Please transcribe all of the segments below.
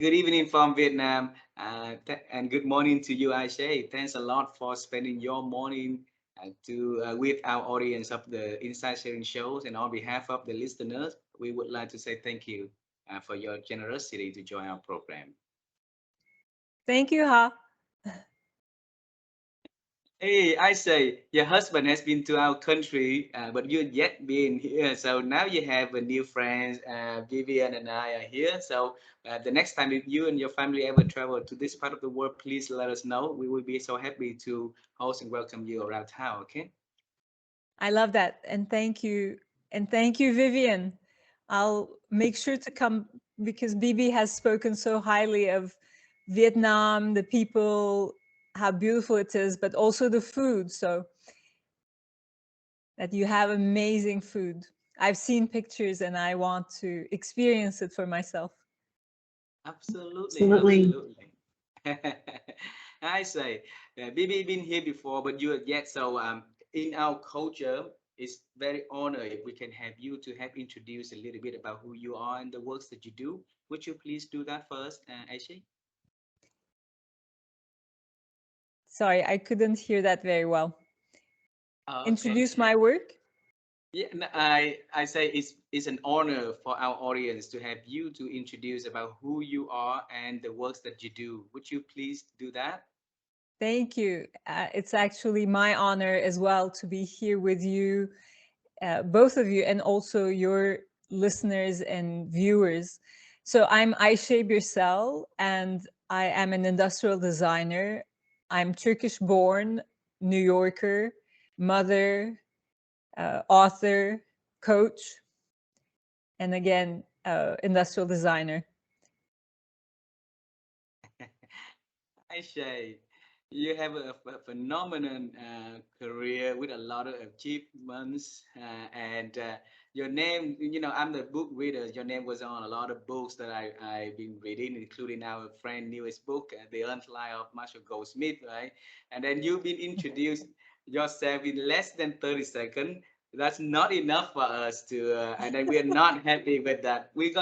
Good evening from Vietnam, and good morning to you, Ayse. Thanks a lot for spending your morning to with our audience of the Inside Sharing shows. And on behalf of the listeners, we would like to say thank you for your generosity to join our program. Thank you, Ha. Hey, I say your husband has been to our country, but you yet been here. So now you have a new friends. Vivian and I are here. So the next time if you and your family ever travel to this part of the world, please let us know. We will be so happy to host and welcome you around town. Okay. I love that. And thank you. And thank you, Vivian. I'll make sure to come because Bibi has spoken so highly of Vietnam, the people, how beautiful it is, but also the food. So that you have amazing food. I've seen pictures and I want to experience it for myself. Absolutely, Absolutely. absolutely. I say, Bibi been here before, but you are yet. So in our culture, it's very honored if we can have you to have introduce a little bit about who you are and the works that you do. Would you please do that first, Ayse? Sorry, I couldn't hear that very well. Oh, okay. Introduce my work. Yeah, I say it's an honor for our audience to have you to introduce about who you are and the works that you do. Would you please do that? Thank you. It's actually my honor as well to be here with you, both of you, and also your listeners and viewers. So I'm Ayse Birsel, and I am an industrial designer. I'm Turkish born, New Yorker, mother, author, coach, and again, industrial designer. Ayse, you have a phenomenal career with a lot of achievements, and your name, I'm the book reader. Your name was on a lot of books that I've been reading, including our friend newest book, The Earned Life of Marshall Goldsmith, right? And then you've been introduced yourself in less than 30 seconds. That's not enough for us to, and then we are not happy with that. We're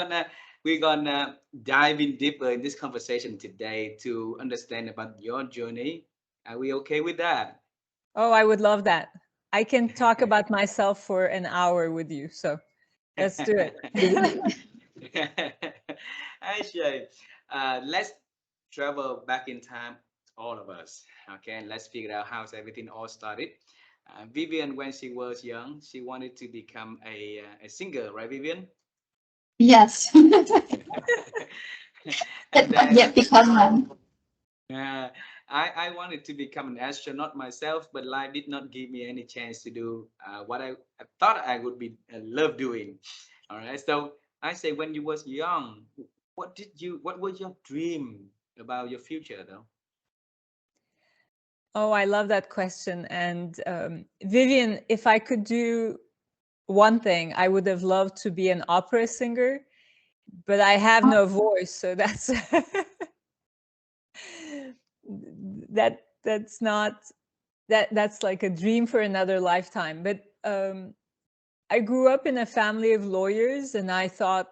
gonna dive in deeper in this conversation today to understand about your journey. Are we okay with that? Oh, I would love that. I can talk about myself for an hour with you. So let's do it. Actually, let's travel back in time, all of us. Okay, and let's figure out how everything all started. Vivian, when she was young, she wanted to become a singer, right, Vivian? Yes. And But not yet then become one. Uh, I wanted to become an astronaut myself, but life did not give me any chance to do what I thought I would be love doing. All right. So I say, when you was young, what was your dream about your future, though? Oh, I love that question. And Vivian, if I could do one thing, I would have loved to be an opera singer, but I have no voice, so that's that's not that's like a dream for another lifetime. But I grew up in a family of lawyers, and I thought,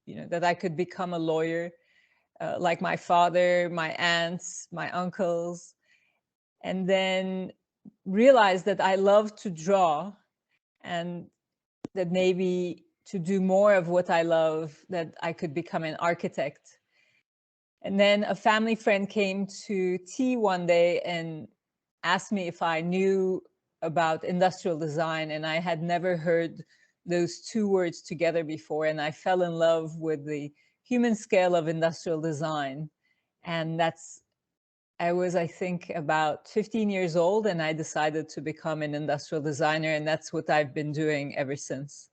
that I could become a lawyer, like my father, my aunts, my uncles, and then realized that I love to draw, and that maybe to do more of what I love, that I could become an architect. And then a family friend came to tea one day and asked me if I knew about industrial design, and I had never heard those two words together before. And I fell in love with the human scale of industrial design. And I was, I think, about 15 years old, and I decided to become an industrial designer, and that's what I've been doing ever since.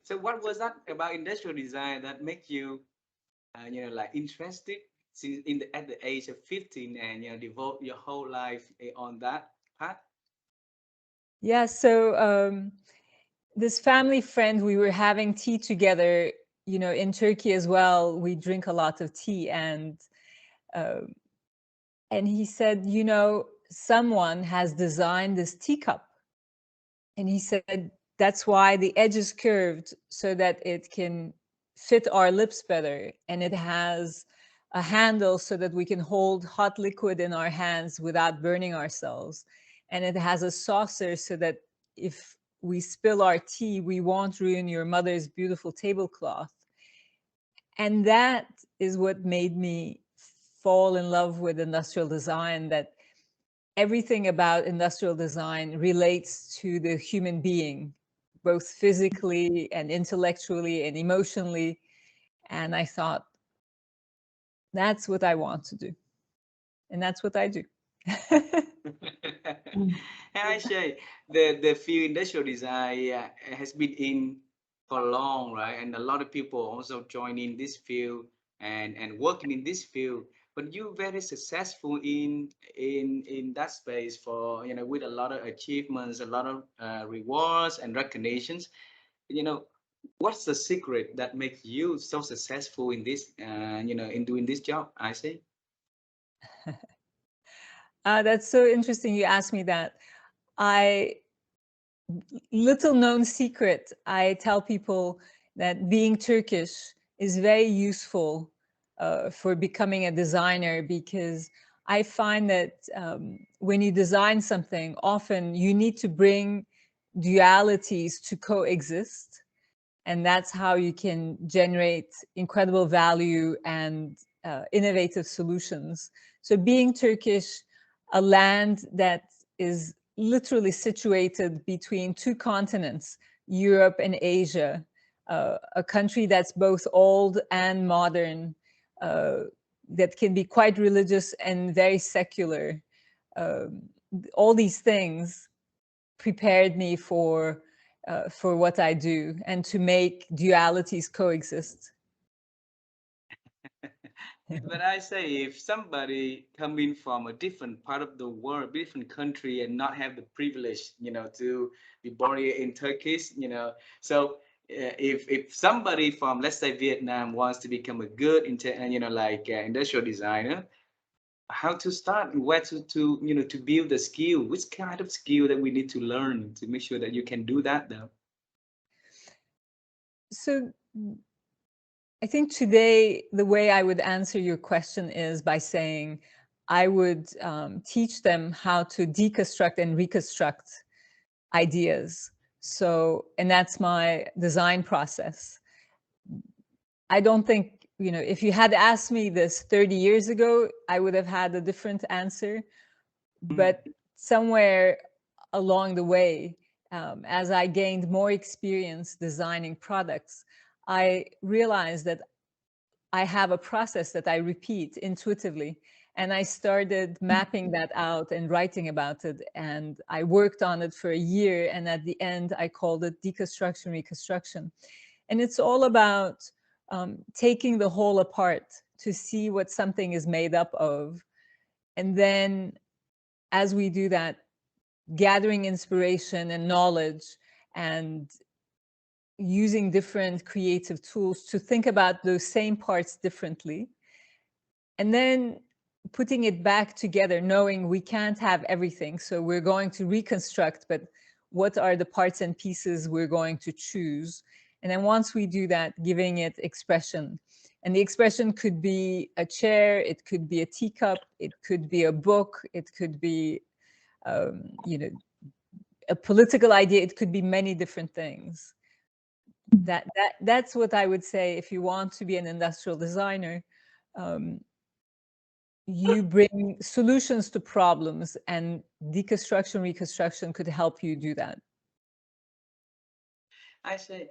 So what was that about industrial design that make you, like interested since at the age of 15 and devote your whole life on that path? Yeah, so this family friend, we were having tea together, in Turkey as well. We drink a lot of tea, um, and he said, someone has designed this teacup, and he said that's why the edge is curved so that it can fit our lips better, and it has a handle so that we can hold hot liquid in our hands without burning ourselves, and it has a saucer so that if we spill our tea, we won't ruin your mother's beautiful tablecloth. And that is what made me fall in love with industrial design, that everything about industrial design relates to the human being, both physically and intellectually and emotionally. And I thought, that's what I want to do. And that's what I do. And I say the field industrial design has been in for long, right? And a lot of people also joining this field and working in this field. But you're very successful in that space for with a lot of achievements, a lot of rewards and recognitions. You know, what's the secret that makes you so successful in this? In doing this job, I say. That's so interesting you asked me that. Little known secret, I tell people that being Turkish is very useful for becoming a designer, because I find that when you design something, often you need to bring dualities to coexist. And that's how you can generate incredible value and innovative solutions. So being Turkish, a land that is literally situated between two continents, Europe and Asia, a country that's both old and modern, that can be quite religious and very secular. All these things prepared me for what I do and to make dualities coexist. But I say, if somebody coming from a different part of the world, different country, and not have the privilege, to be born here in Turkey, so if somebody from, let's say, Vietnam wants to become a good, industrial designer, how to start and where to build the skill, which kind of skill that we need to learn to make sure that you can do that, though. So I think today the way I would answer your question is by saying I would teach them how to deconstruct and reconstruct ideas. So, and that's my design process. I don't think, if you had asked me this 30 years ago, I would have had a different answer. But somewhere along the way, as I gained more experience designing products, I realized that I have a process that I repeat intuitively. And I started mapping that out and writing about it. And I worked on it for a year. And at the end, I called it deconstruction, reconstruction. And it's all about taking the whole apart to see what something is made up of. And then as we do that, gathering inspiration and knowledge and using different creative tools to think about those same parts differently. And then putting it back together, knowing we can't have everything. So we're going to reconstruct, but what are the parts and pieces we're going to choose? And then once we do that, giving it expression. And the expression could be a chair, it could be a teacup, it could be a book, it could be a political idea, it could be many different things. That's what I would say. If you want to be an industrial designer, you bring solutions to problems, and deconstruction, reconstruction could help you do that. I say,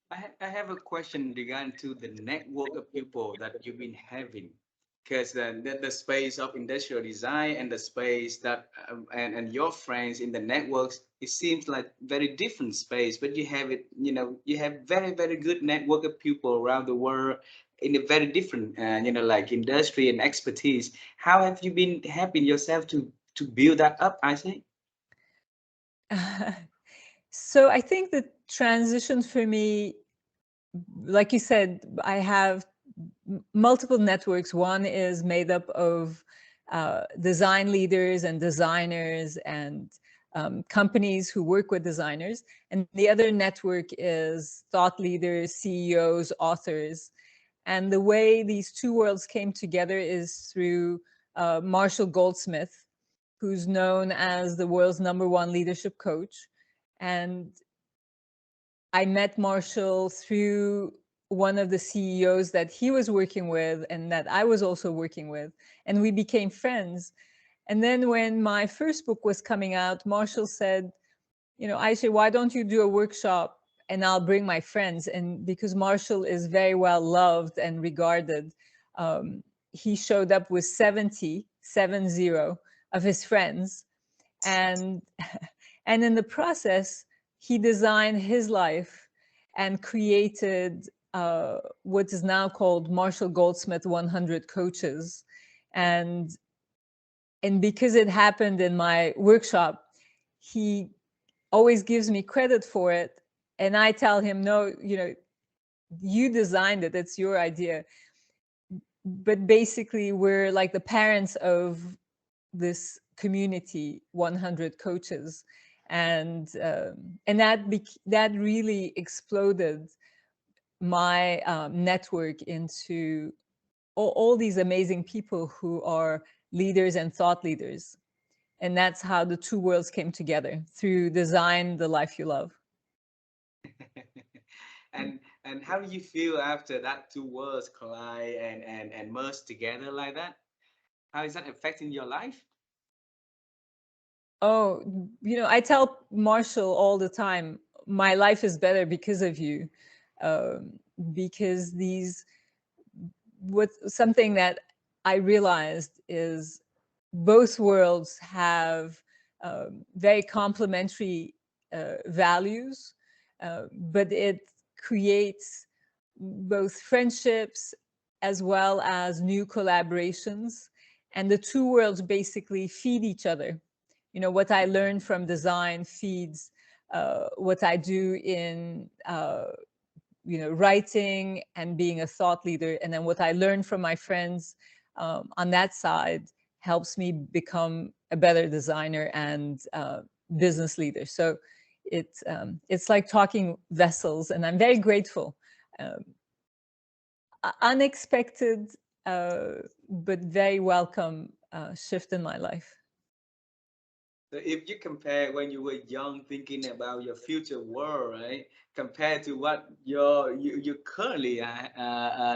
I have a question regarding to the network of people that you've been having, because the space of industrial design and the space that and your friends in the networks, it seems like very different space, but you have it, you have very, very good network of people around the world in a very different, like industry and expertise. How have you been helping yourself to build that up, I say? So I think the transition for me, like you said, I have multiple networks. One is made up of design leaders and designers and companies who work with designers. And the other network is thought leaders, CEOs, authors. And the way these two worlds came together is through Marshall Goldsmith, who's known as the world's #1 leadership coach. And I met Marshall through one of the CEOs that he was working with and that I was also working with, and we became friends. And then when my first book was coming out, Marshall said, you know, Ayse, why don't you do a workshop and I'll bring my friends? And because Marshall is very well loved and regarded, he showed up with 70 of his friends. And, and in the process, he designed his life and created what is now called Marshall Goldsmith 100 Coaches. And because it happened in my workshop, he always gives me credit for it. And I tell him, no, you know, you designed it, it's your idea. But basically, we're like the parents of this community, 100 coaches. And that really exploded my network into all these amazing people who are leaders and thought leaders. And that's how the two worlds came together, through Design the Life You Love. And how do you feel after that two worlds collide and merge together like that? How is that affecting your life? Oh, you know, I tell Marshall all the time, my life is better because of you. Because something that I realized is both worlds have very complementary values, but it creates both friendships as well as new collaborations. And the two worlds basically feed each other. You know, what I learned from design feeds what I do in you know, writing and being a thought leader. And then what I learned from my friends on that side helps me become a better designer and business leader. So it's like talking vessels, and I'm very grateful. Um, Unexpected, but very welcome shift in my life. So if you compare when you were young, thinking about your future world, right, compared to what you currently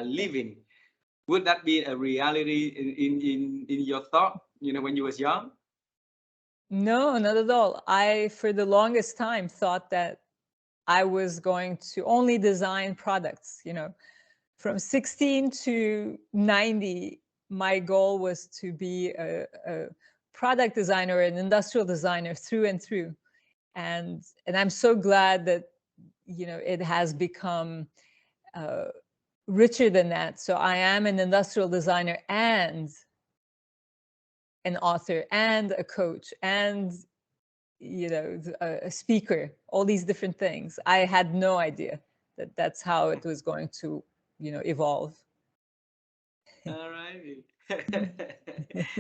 living, would that be a reality in your thought? You know, when you was young. No, not at all. I, for the longest time, thought that I was going to only design products. You know, from 16 to 90, my goal was to be a product designer, an industrial designer through and through. And I'm so glad that, you know, it has become richer than that. So I am an industrial designer and an author and a coach and, you know, a speaker, all these different things. I had no idea that that's how it was going to, you know, evolve. All right.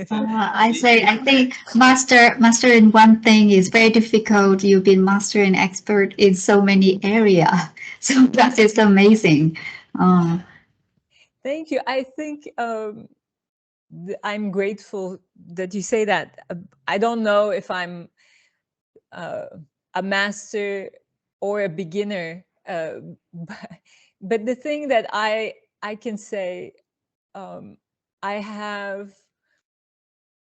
So I say, I think master in one thing is very difficult. You've been master and expert in so many area, so that is amazing. Uh, Thank you. I think I'm grateful that you say that. I don't know if I'm uh, a master or a beginner, but the thing that I can say, I have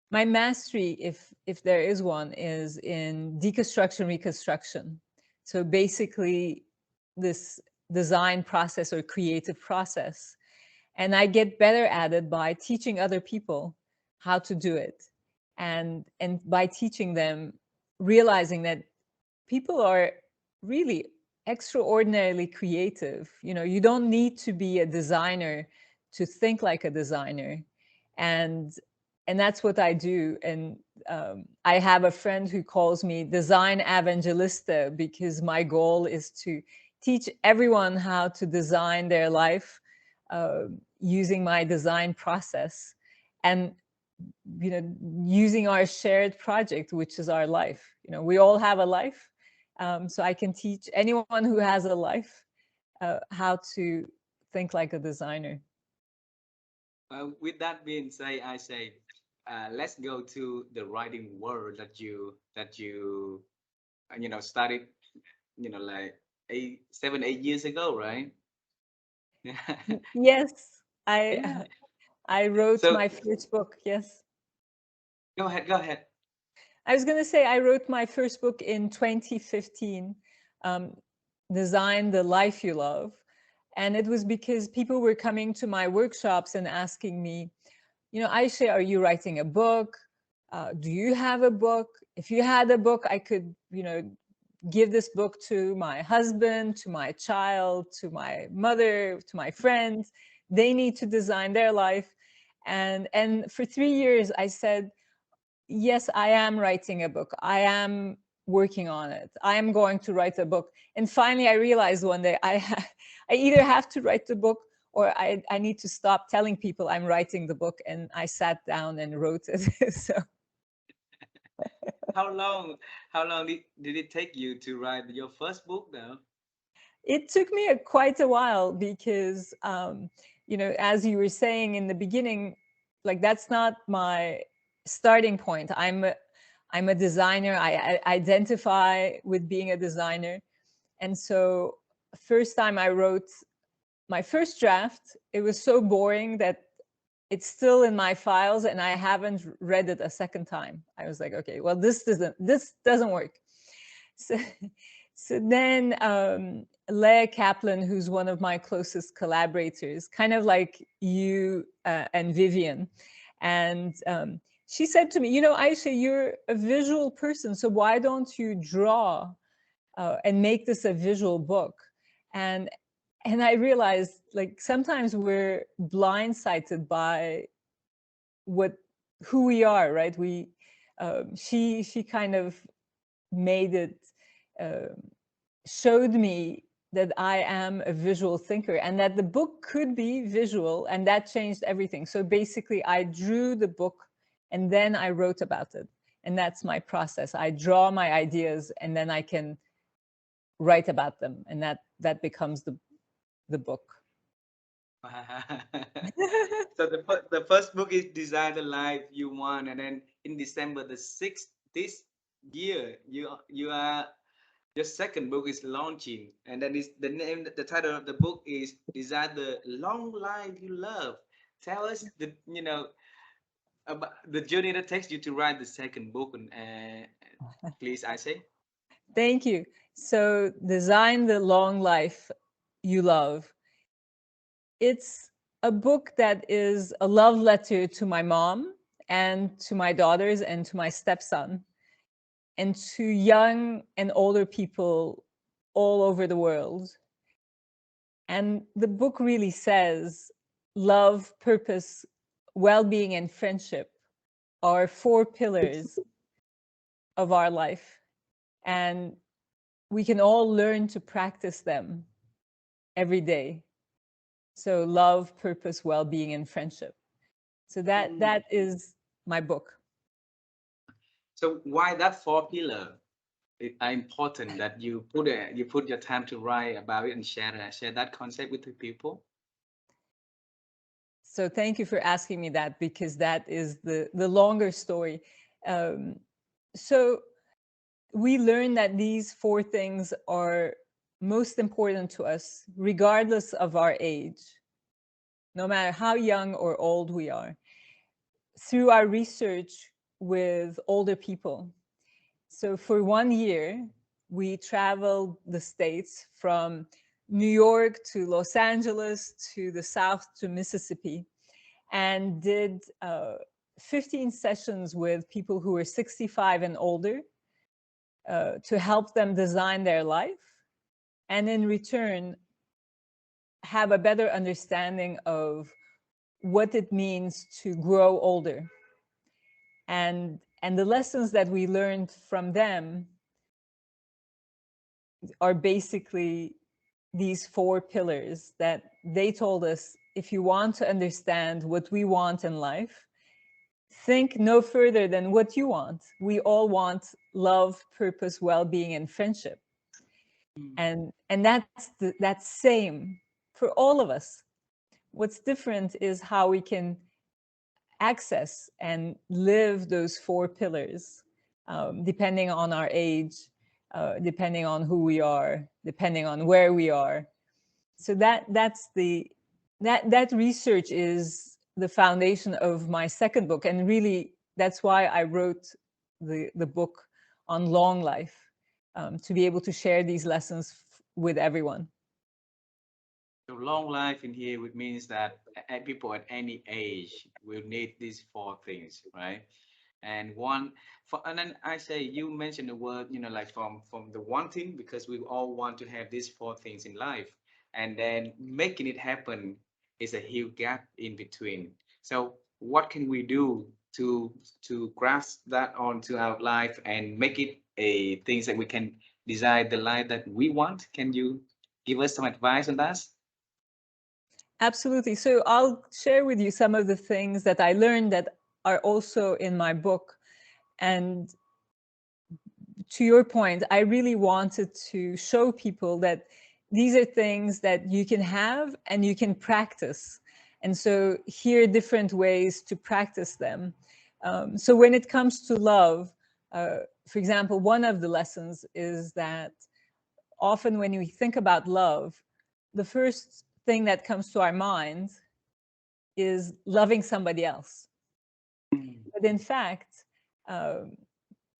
my mastery, if there is one, is in deconstruction reconstruction. So basically, this design process or creative process. And I get better at it by teaching other people how to do it. And by teaching them, realizing that people are really extraordinarily creative. You know, you don't need to be a designer to think like a designer. And that's what I do. And I have a friend who calls me design evangelista, because my goal is to teach everyone how to design their life using my design process. And using our shared project, which is our life. We all have a life. So I can teach anyone who has a life how to think like a designer. With that being said, I say, let's go to the writing world that you started, like 7, 8 years ago, right? Yes, I Yeah. I wrote So my first book. Yes. go ahead, go ahead. I was going to say I wrote my first book in 2015, um, Design the Life You Love. And it was because people were coming to my workshops and asking me, Ayse, are you writing a book? Do you have a book? If you had a book, I could, give this book to my husband, to my child, to my mother, to my friends. They need to design their life. And for 3 years, I said, yes, I am writing a book. I am working on it. I am going to write a book. And finally, I realized one day I either have to write the book or I need to stop telling people I'm writing the book. And I sat down and wrote it. So How long did it take you to write your first book though? it took me quite a while because, as you were saying in the beginning, like that's not my starting point. I'm a designer. I identify with being a designer. And so first time I wrote my first draft, it was so boring that it's still in my files and I haven't read it a second time. I was like, okay, well, this doesn't work. So, so then Leah Kaplan, who's one of my closest collaborators, kind of like you and Vivian, and she said to me, Ayse, you're a visual person, so why don't you draw and make this a visual book? And I realized, like, sometimes we're blindsided by who we are, right? She kind of made it, showed me that I am a visual thinker and that the book could be visual, and that changed everything. So basically, I drew the book and then I wrote about it. And that's my process. I draw my ideas and then I can write about them, and that becomes the book. So the first book is Design the Life You Want, and then in December the 6th this year, your second book is launching, and then is the title of the book is Design the Long Life You Love. Tell us about the journey that takes you to write the second book, and please, I say. Thank you. So Design the Long Life You Love. It's a book that is a love letter to my mom and to my daughters and to my stepson and to young and older people all over the world. And the book really says love, purpose, well-being, and friendship are 4 pillars of our life. And we can all learn to practice them every day. So love, purpose, well-being, and friendship. So that is my book. So why that four pillar are important that you put your time to write about it and share that concept with the people? So thank you for asking me that, because that is the longer story. So we learned that these 4 things are most important to us, regardless of our age, no matter how young or old we are, through our research with older people. So for 1 year, we traveled the States from New York to Los Angeles to the South to Mississippi, and did 15 sessions with people who were 65 and older to help them design their life. And in return, have a better understanding of what it means to grow older. And the lessons that we learned from them are basically these 4 pillars that they told us: if you want to understand what we want in life, think no further than what you want. We all want love, purpose, well-being, and friendship. And that's same for all of us. What's different is how we can access and live those four pillars, depending on our age, depending on who we are, depending on where we are. So that research is the foundation of my second book, and really that's why I wrote the book on long life, to be able to share these lessons with everyone. So long life in here would means that people at any age will need these four things, right? And one for, and then I say you mentioned the word, like from the one thing, because we all want to have these four things in life, and then making it happen is a huge gap in between. So what can we do to grasp that onto our life and make it a things that we can design the life that we want? Can you give us some advice on that? Absolutely. So I'll share with you some of the things that I learned that are also in my book. And to your point, I really wanted to show people that these are things that you can have and you can practice. And so here are different ways to practice them. So when it comes to love, for example, one of the lessons is that often when we think about love, the first thing that comes to our mind is loving somebody else. But in fact, um,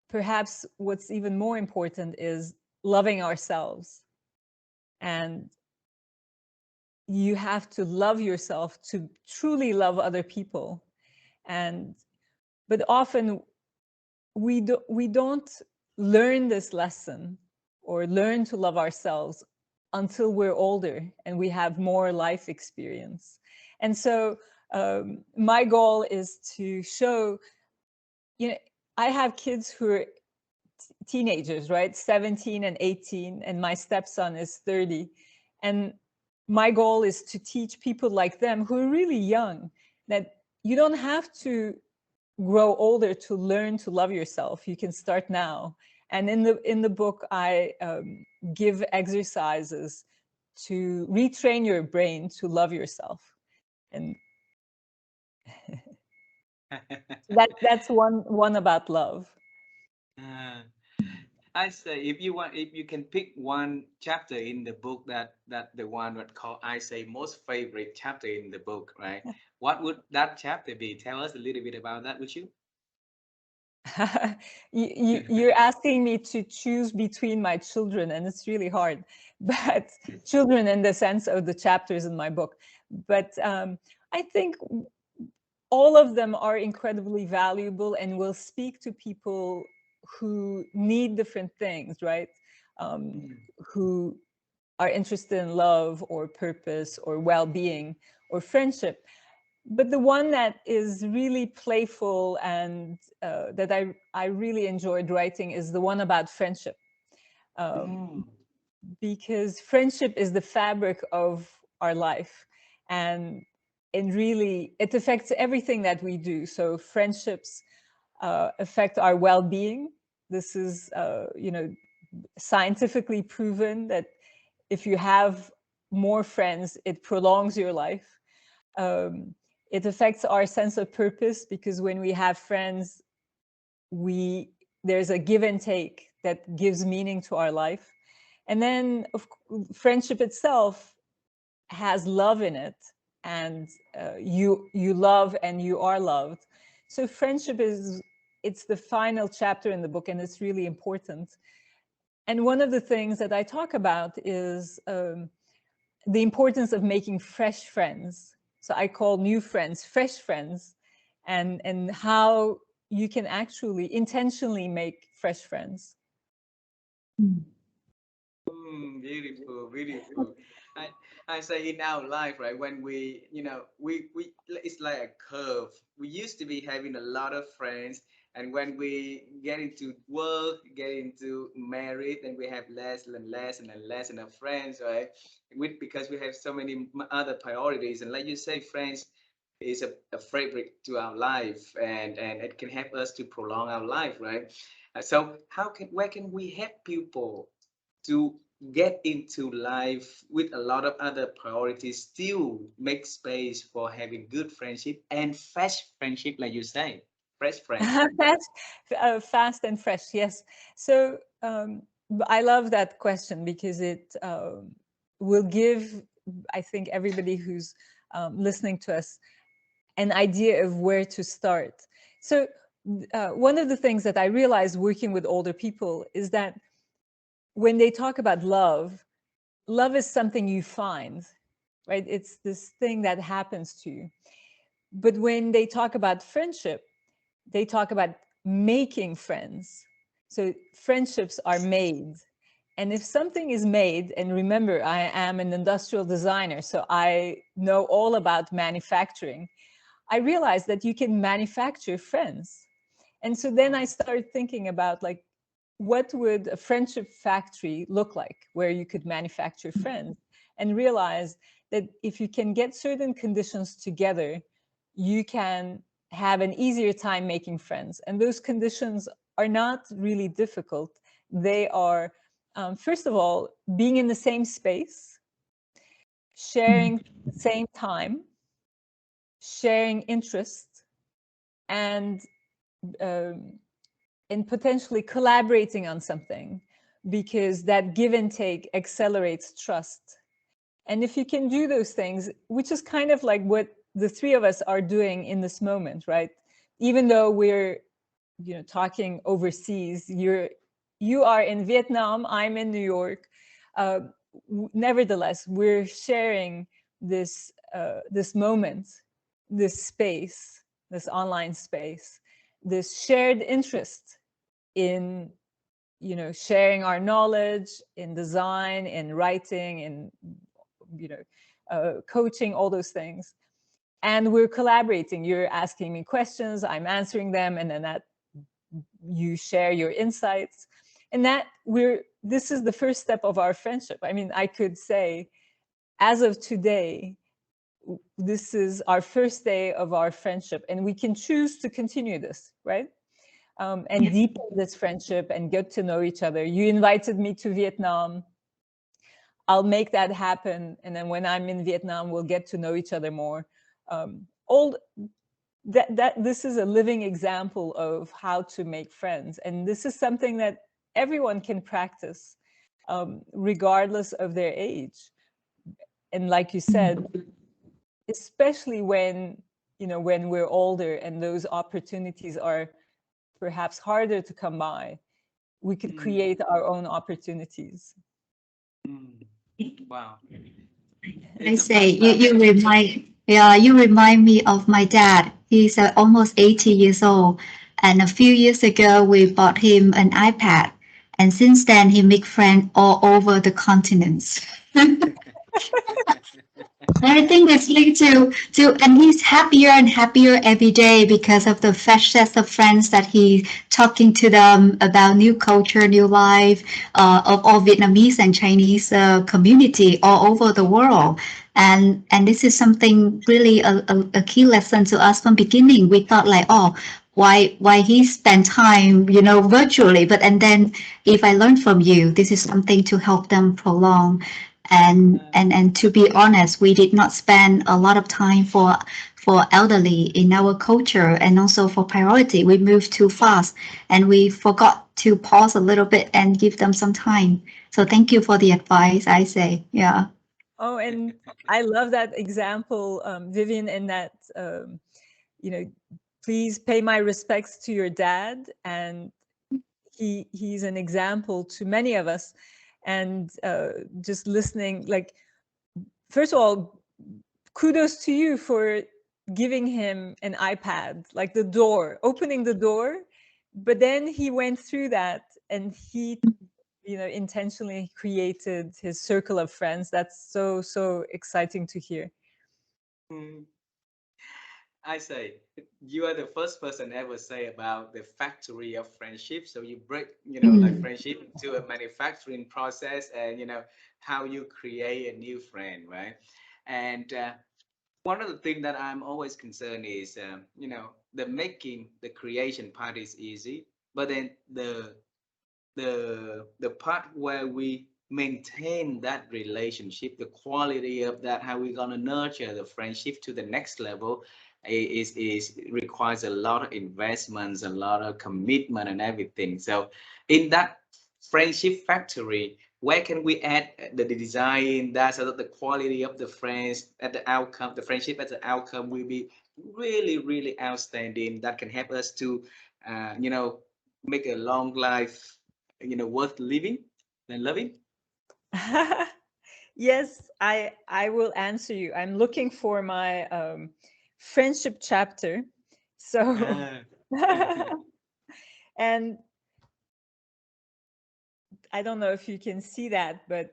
perhaps what's even more important is loving ourselves. And you have to love yourself to truly love other people. And but often we don't learn this lesson or learn to love ourselves until we're older and we have more life experience. And so my goal is to show, I have kids who are teenagers, right? 17 and 18, and my stepson is 30. And my goal is to teach people like them who are really young that you don't have to grow older to learn to love yourself. You can start now. And in the book, I give exercises to retrain your brain to love yourself. And that's one about love. Uh, I say if you want, if you can pick one chapter in the book that the one that called I say most favorite chapter in the book, right? What would that chapter be? Tell us a little bit about that, would you? You're asking me to choose between my children, and it's really hard. But children in the sense of the chapters in my book. But I think all of them are incredibly valuable and will speak to people who need different things, right? Who are interested in love or purpose or well-being or friendship. But the one that is really playful and that I really enjoyed writing is the one about friendship. Mm. Because friendship is the fabric of our life. And really, it affects everything that we do. So friendships affect our well-being. This is, scientifically proven that if you have more friends, it prolongs your life. It affects our sense of purpose because when we have friends, there's a give and take that gives meaning to our life. And then friendship itself has love in it, and you love and you are loved. So friendship it's the final chapter in the book, and it's really important. And one of the things that I talk about is the importance of making fresh friends. So I call new friends fresh friends, and how you can actually intentionally make fresh friends. Beautiful, beautiful. I I say in our life, right? When we it's like a curve. We used to be having a lot of friends, and when we get into work, get into married, then we have less and less and less and of friends, right? Because we have so many other priorities, and like you say, friends is a fabric to our life, and it can help us to prolong our life, right? So how can where can we help people to get into life with a lot of other priorities, still make space for having good friendship and fresh friendship, like you say, fresh friends. Fast, fast and fresh. Yes. So I love that question because it will give, I think, everybody who's listening to us an idea of where to start. So one of the things that I realized working with older people is that when they talk about love, love is something you find, right? It's this thing that happens to you. But when they talk about friendship, they talk about making friends. So friendships are made. And if something is made, and remember, I am an industrial designer, so I know all about manufacturing. I realized that you can manufacture friends. And so then I started thinking about like, what would a friendship factory look like where you could manufacture friends, and realize that if you can get certain conditions together, you can have an easier time making friends. And those conditions are not really difficult. They are, first of all, being in the same space, sharing the same time, sharing interests, and um, potentially collaborating on something, because that give and take accelerates trust. And if you can do those things, which is kind of like what the three of us are doing in this moment, right? Even though we're, talking overseas, you are in Vietnam, I'm in New York. Uh, Nevertheless, we're sharing this moment, this space, this online space, this shared interest in sharing our knowledge in design, in writing, in you know coaching, all those things. And we're collaborating. You're asking me questions, I'm answering them, and then that you share your insights. And that this is the first step of our friendship. I mean, I could say, as of today, this is our first day of our friendship, and we can choose to continue this, right? And deepen this friendship and get to know each other. You invited me to Vietnam. I'll make that happen. And then when I'm in Vietnam, we'll get to know each other more. All that this is a living example of how to make friends. And this is something that everyone can practice, regardless of their age. And like you said, especially when we're older and those opportunities are perhaps harder to come by, we could Mm, create our own opportunities. mm. Wow, I it's a say first time. you remind me of my dad. He's almost 80 years old, and a few years ago we bought him an iPad, and since then he make friends all over the continents. I think it's linked and he's happier and happier every day because of the fresh set of friends that he talking to them about new culture, new life, of all Vietnamese and Chinese community all over the world. And this is something really a key lesson to us from beginning. We thought like, oh, why he spend time, virtually, but and then if I learn from you, this is something to help them prolong. And to be honest, we did not spend a lot of time for elderly in our culture, and also for priority. We moved too fast and we forgot to pause a little bit and give them some time. So thank you for the advice, I say. Yeah. Oh, and I love that example, Vivian, and that, you know, please pay my respects to your dad. And he's an example to many of us. And just listening, like, first of all, kudos to you for giving him an iPad, like the door, opening the door. But then he went through that, and he, intentionally created his circle of friends. That's so exciting to hear. Mm. I say, you are the first person ever say about the factory of friendship. So you break, like Mm. friendship into a manufacturing process, and how you create a new friend, right? And one of the things that I'm always concerned is, the creation part is easy, but then the part where we maintain that relationship, the quality of that, how we're gonna nurture the friendship to the next level, is requires a lot of investments, a lot of commitment, and everything. So, in that friendship factory, where can we add the design that so that the quality of the friends at the outcome, the friendship as the outcome will be really, really outstanding. That can help us to, make a long life, worth living and loving. Yes, I will answer you. I'm looking for my friendship chapter. So Ah. and I don't know if you can see that, but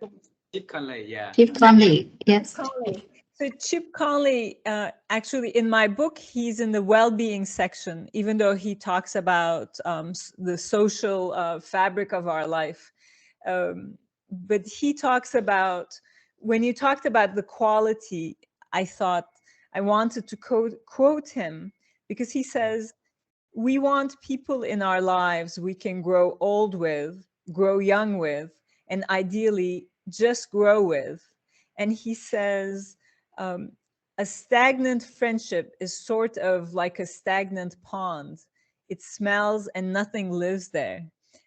Chip Conley, yeah. Keep Conley. Chip Yes. Conley. So Chip Conley, actually, in my book, he's in the well-being section, even though he talks about the social fabric of our life. But he talks about, when you talked about the quality, I thought I wanted to quote him, because he says, we want people in our lives we can grow old with, grow young with, and ideally just grow with. And he says, um, a stagnant friendship is sort of like a stagnant pond. It smells and nothing lives there.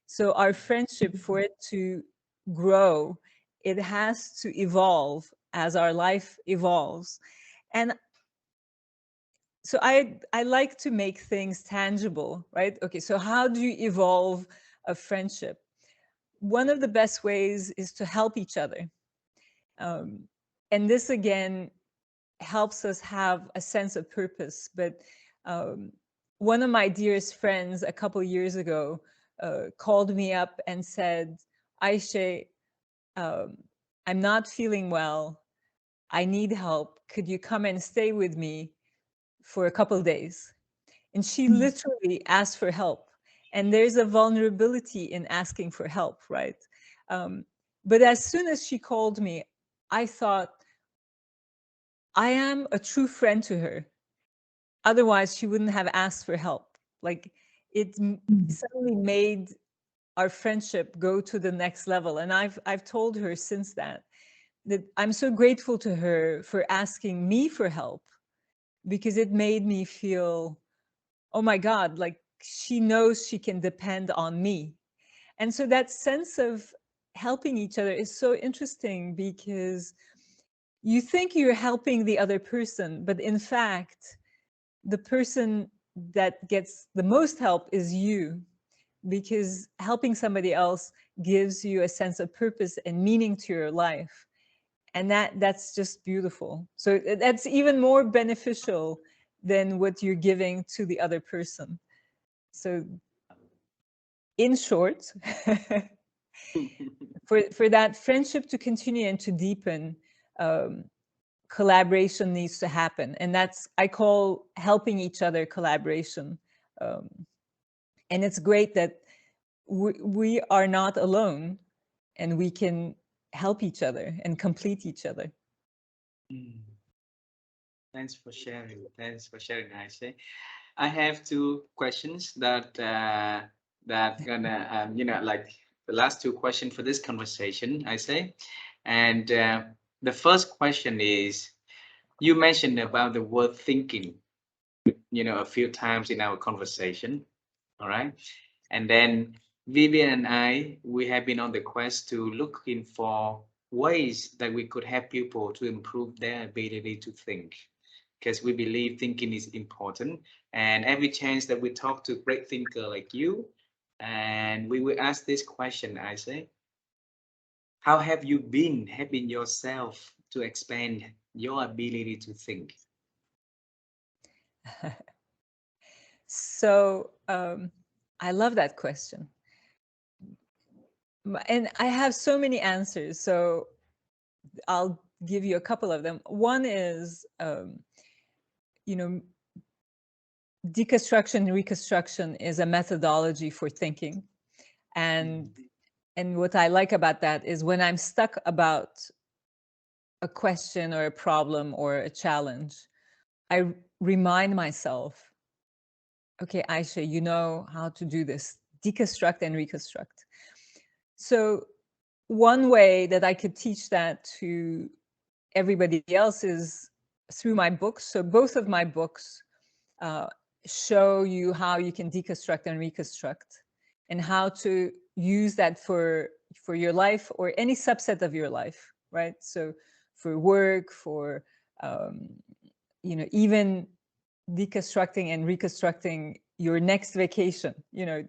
So our friendship, for it to grow, it has to evolve as our life evolves. And so I like to make things tangible, right? Okay, so how do you evolve a friendship? One of the best ways is to help each other. Um, and this again helps us have a sense of purpose. But um, one of my dearest friends a couple years ago called me up and said, Ayse, um, I'm not feeling well. I need help. Could you come and stay with me for a couple days? And she literally asked for help. And there's a vulnerability in asking for help, right? Um, but as soon as she called me, I thought, I am a true friend to her. Otherwise, she wouldn't have asked for help. Like, suddenly made our friendship go to the next level. And I've told her since that I'm so grateful to her for asking me for help, because it made me feel, oh my God, like she knows she can depend on me. And so that sense of helping each other is so interesting, because you think you're helping the other person, but in fact, the person that gets the most help is you, because helping somebody else gives you a sense of purpose and meaning to your life. And that's just beautiful. So that's even more beneficial than what you're giving to the other person. So in short, for that friendship to continue and to deepen, um, collaboration needs to happen. And that's, I call helping each other collaboration. Um, and it's great that we are not alone, and we can help each other and complete each other. Mm. Thanks for sharing. Thanks for sharing, Ayse. I have two questions that gonna like the last two questions for this conversation, I say. And the first question is, you mentioned about the word thinking, a few times in our conversation. All right. And then Vivian and I, we have been on the quest to looking for ways that we could help people to improve their ability to think, because we believe thinking is important. And every chance that we talk to great thinker like you, and we will ask this question, I say, how have you been helping yourself to expand your ability to think? So I love that question. And I have so many answers. So I'll give you a couple of them. One is, you know, deconstruction and reconstruction is a methodology for thinking. And what I like about that is, when I'm stuck about a question or a problem or a challenge, I remind myself, okay, Ayse, you know how to do this, deconstruct and reconstruct. So one way that I could teach that to everybody else is through my books. So both of my books show you how you can deconstruct and reconstruct, and how to use that for your life or any subset of your life, right? So for work, for even deconstructing and reconstructing your next vacation. You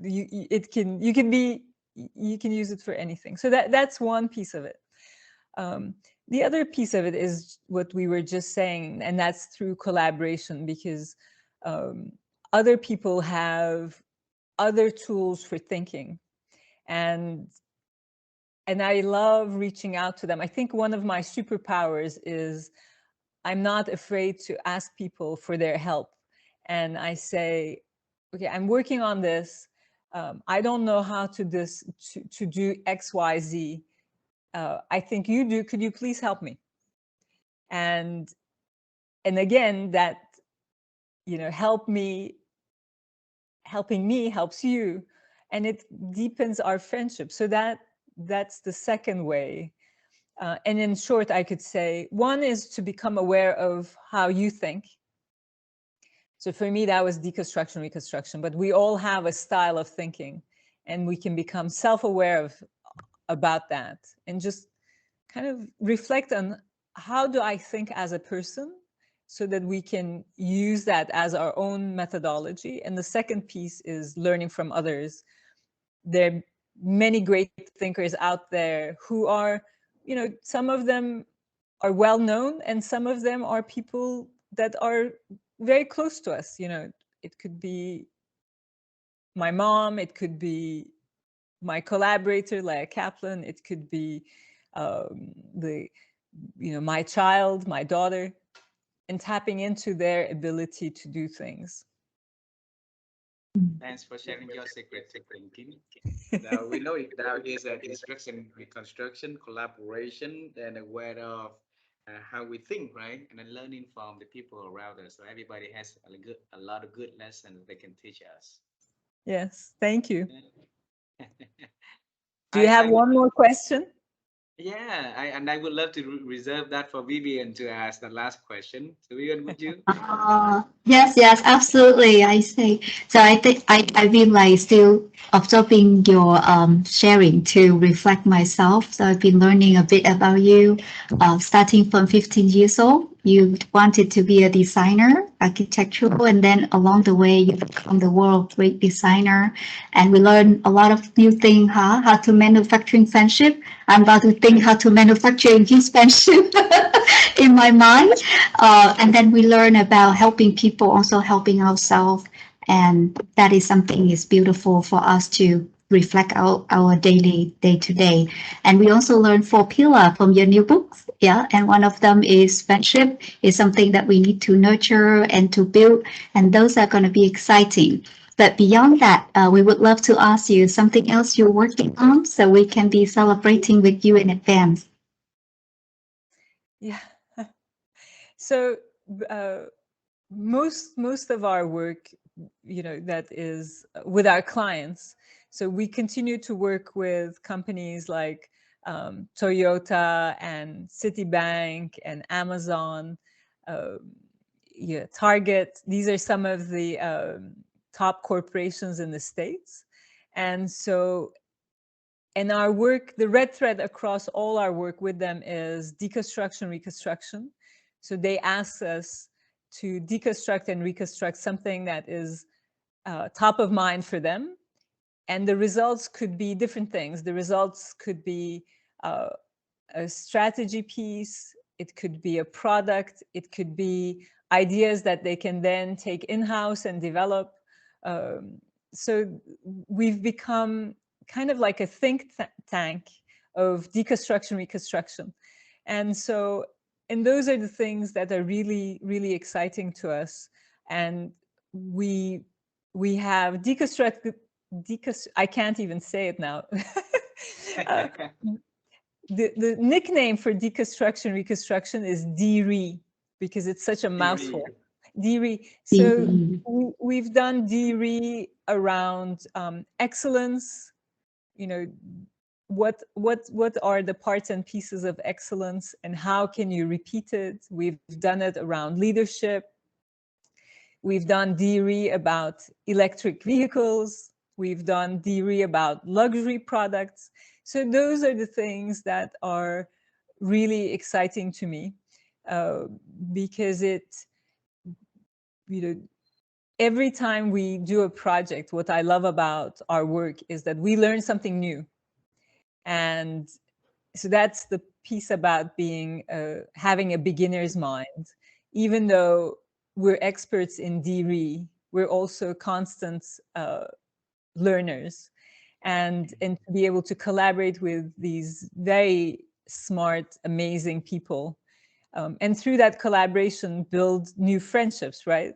can use it for anything. So that's one piece of it. The other piece of it is what we were just saying, and that's through collaboration, because other people have other tools for thinking, and I love reaching out to them. I think one of my superpowers is I'm not afraid to ask people for their help. And I say, okay, I'm working on this. I don't know how to do X, Y, Z. I think you do. Could you please help me? And again, that, helping me helps you, and it deepens our friendship. So that's the second way. And in short, I could say one is to become aware of how you think. So for me, that was deconstruction, reconstruction. But we all have a style of thinking, and we can become self-aware about that, and just kind of reflect on, how do I think as a person, so that we can use that as our own methodology. And the second piece is learning from others. There are many great thinkers out there who are, some of them are well known, and some of them are people that are very close to us. It could be my mom, it could be my collaborator, Leah Kaplan, it could be my child, my daughter, and tapping into their ability to do things. Thanks for sharing your secret to thinking. Now we know there is a deconstruction, reconstruction, collaboration, and aware of how we think, right? And then learning from the people around us. So everybody has a lot of good lessons they can teach us. Yes, thank you. Do you I have one more question? Yeah, I would love to reserve that for Vivian to ask the last question. So Vivian, would you? Yes, absolutely. I say so. I think I've been like still absorbing your sharing to reflect myself. So I've been learning a bit about you. Starting from 15 years old, you wanted to be a designer, architectural, and then along the way you become the world great designer. And we learn a lot of new things, huh? How to manufacturing friendship. I'm about to think how to manufacture his friendship in my mind. And then we learn about helping people, also helping ourselves. And that is something is beautiful for us to reflect our daily day to day. And we also learn 4 pillars from your new books. Yeah. And one of them is friendship is something that we need to nurture and to build. And those are going to be exciting. But beyond that, we would love to ask you something else you're working on so we can be celebrating with you in advance. Yeah. So most of our work, that is with our clients. So we continue to work with companies like Toyota and Citibank and Amazon, Target. These are some of the top corporations in the States. And so in our work, the red thread across all our work with them is deconstruction, reconstruction. So they ask us to deconstruct and reconstruct something that is top of mind for them. And the results could be different things. The results could be a strategy piece. It could be a product. It could be ideas that they can then take in-house and develop. So we've become kind of like a think tank of deconstruction, reconstruction. And so, and those are the things that are really, really exciting to us. And we have deconstructed, I can't even say it now. The nickname for deconstruction, reconstruction is DRE, because it's such a mouthful. DRE. So Mhm. we've done DRE around excellence. You know, what are the parts and pieces of excellence, and how can you repeat it? We've done it around leadership. We've done DRE about electric vehicles. We've done DRE about luxury products. So those are the things that are really exciting to me, uh, because you know, every time we do a project, what I love about our work is that we learn something new. And so that's the piece about being having a beginner's mind. Even though we're experts in DRE, we're also constant learners, and to be able to collaborate with these very smart, amazing people, and through that collaboration build new friendships, right?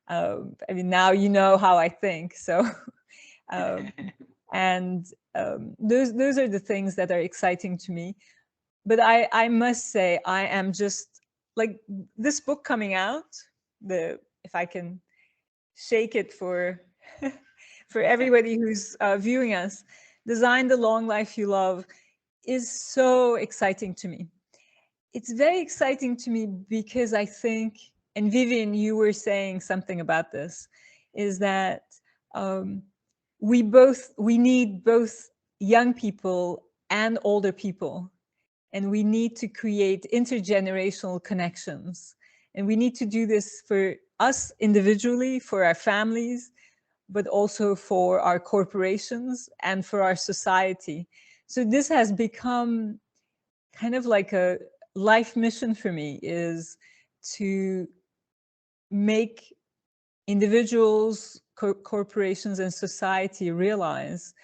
I mean, now you know how I think, so um, and those are the things that are exciting to me. But I must say, I am just like, this book coming out, the if I can shake it for for everybody who's viewing us, Design the Long Life You Love, is so exciting to me. It's very exciting to me because I think, and Vivian, you were saying something about this, is that um, we need both young people and older people, and we need to create intergenerational connections. And we need to do this for us individually, for our families, but also for our corporations and for our society. So this has become kind of like a life mission for me, is to make individuals, corporations, and society realize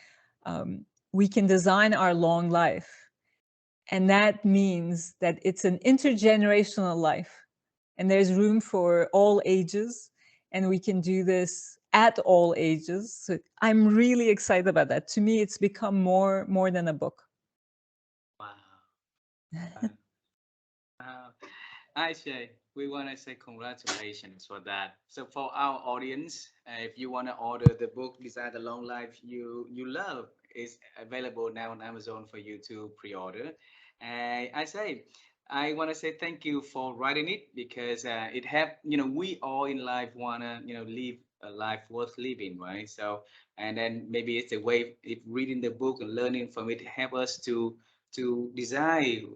we can design our long life. And that means that it's an intergenerational life, and there's room for all ages, and we can do this at all ages. So I'm really excited about that. To me, it's become more than a book. Wow. Wow. Wow. Ayse, we want to say congratulations for that. So for our audience, if you want to order the book Design the Long Life You Love, is available now on Amazon for you to pre-order. And I want to say thank you for writing it, because it have, we all in life want to, live a life worth living, right? So, and then maybe it's a way, if reading the book and learning from it help us to design,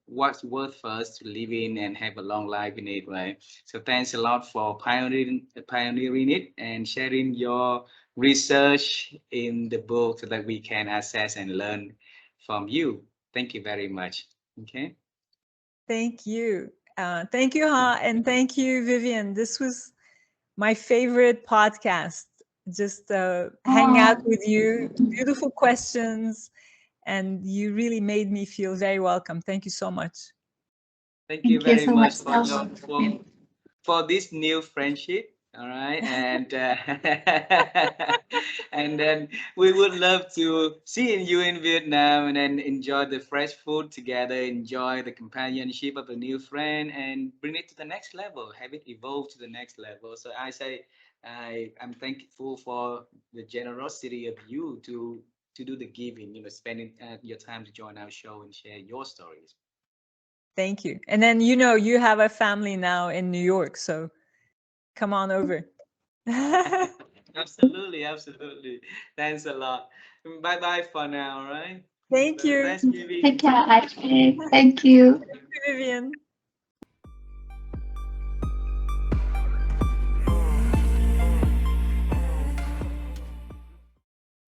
what's worth for us to live in and have a long life in it, right? So thanks a lot for pioneering it and sharing your research in the book so that we can access and learn from you. Thank you very much. Okay. Thank you. Thank you, Ha, and thank you, Vivian. This was my favorite podcast. Just hanging out Oh, with you. Beautiful questions, and you really made me feel very welcome. Thank you so much. Thank you thank you very so much, much for Selma. for this new friendship. All right, and and then we would love to seeing you in Vietnam, and then enjoy the fresh food together, enjoy the companionship of a new friend, and bring it to the next level, have it evolve to the next level. So I'm thankful for the generosity of you to do the giving, spending your time to join our show and share your stories. Thank you. And then, you have a family now in New York, so come on over. Absolutely, absolutely. Thanks a lot. Bye bye for now, all right? Thank you, Thanks, Vivi. Take care, Ashley. Thank you. Vivian.